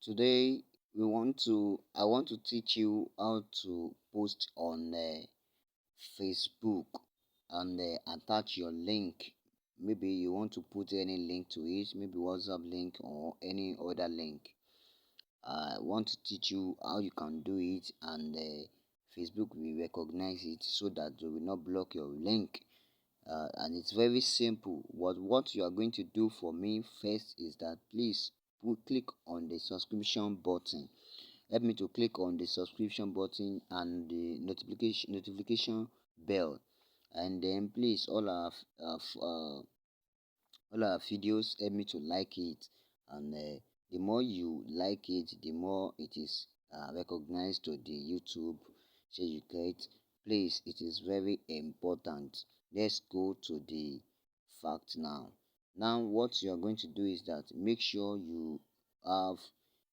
Today I want to teach you how to post on Facebook and attach your link. Maybe you want to put any link to it, maybe WhatsApp link or any other link. I want to teach you how you can do it, and Facebook will recognize it so that they will not block your link. And it's very simple. What you are going to do for me first is that please click on the subscription button. Help me to click on the subscription button and the notification bell, and then please all our videos, help me to like it, and the more you like it, the more it is recognized to the YouTube. So you get, please, it is very important. Let's go to the fact now. Now what you are going to do is that make sure you have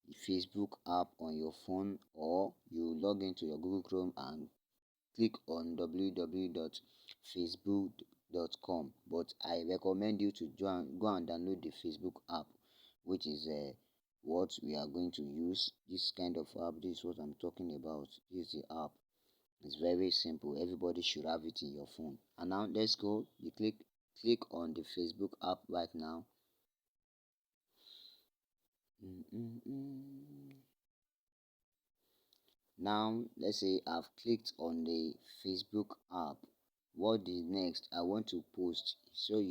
a Facebook app on your phone, or you log into your Google Chrome and click on www.facebook.com. But I recommend you to go and download the Facebook app, which is what we are going to use. This kind of app, this is what I'm talking about. This is the app. It's very simple. Everybody should have it in your phone. And now let's go. You click on the Facebook app right now. Now let's say I've clicked on the Facebook app. What is next? I want to post. So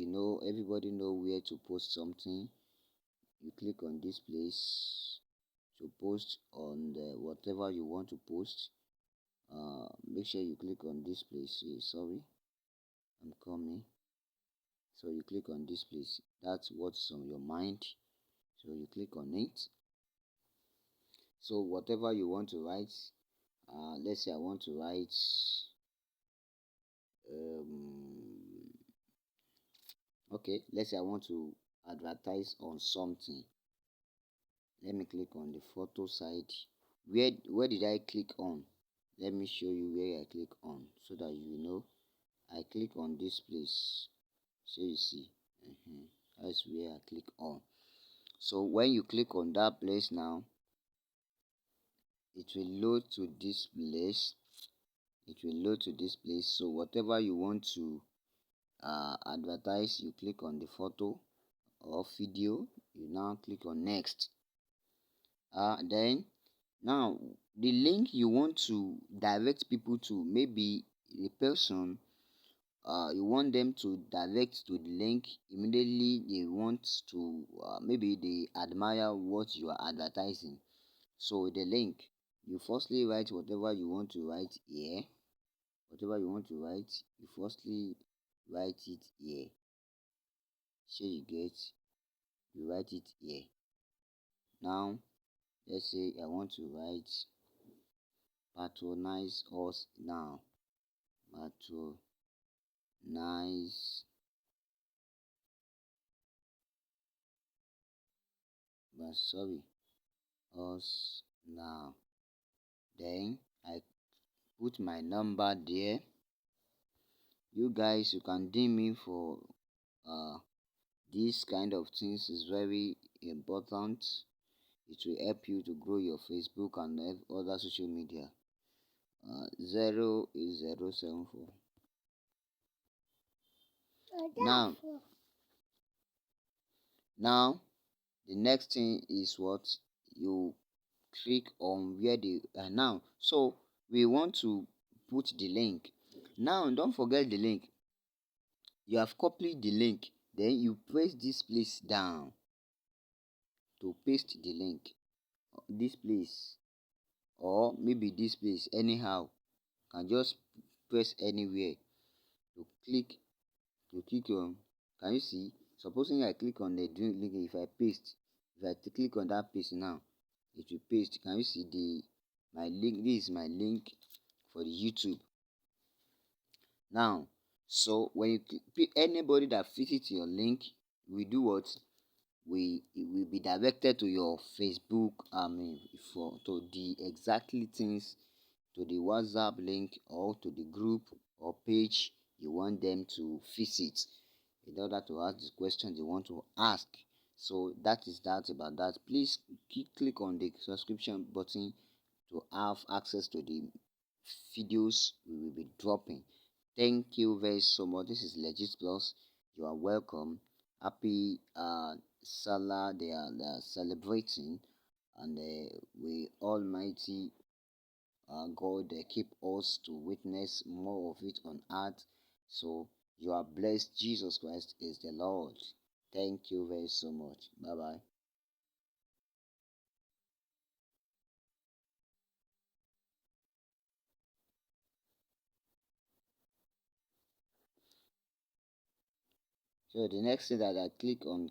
everybody know where to post something. You click on this place to post on the whatever you want to post. Make sure you click on this place. Sorry, I'm coming. So you click on this place. That's what's on your mind. So you click on it. So whatever you want to write, let's say I want to write um, okay, let's say I want to advertise on something. Let me click on the photo side. Where did I click on? Let me show you where I click on so that you know. I click on this place. So you see, that's where I click on. So when you click on that place now, it will load to this place. It will load to this place. So whatever you want to advertise, you click on the photo or video. You now click on next. Then now the link you want to direct people to, maybe the person, you want them to direct to the link immediately. They want to maybe they admire what you are advertising. So the link, you firstly write whatever you want to write here. Whatever you want to write, you firstly write it here. So you get, you write it here. Now let's say I want to write patronize us now. Patronize, but sorry, us now. Then I put my number there. You guys, you can DM me for uh this kind of things. Is very important. It will help you to grow your Facebook and other social media. 0 is 074. Now, now the next thing is what you click on where the now. So we want to put the link. Now don't forget the link. You have copied the link. Then you press this place down to paste the link. This place, or maybe this place, anyhow. Can just press anywhere to click on. Can you see? Supposing I click on the link, if I paste, if I click on that paste now, it will paste. Can you see my link? This is my link for the YouTube. Now, so when you anybody that visits your link, we do what? We it will be directed to your Facebook. For to the exactly things, to the WhatsApp link or to the group or page you want them to visit in order to ask the question they want to ask. So that is that about that. Please click on the subscription button to have access to the videos we will be dropping. Thank you very so much. This is Legit Plus. You are welcome. Happy Salah. They are celebrating, and we Almighty God keep us to witness more of it on earth. So you are blessed. Jesus Christ is the Lord. Thank you very so much. Bye bye. So the next thing that I click on,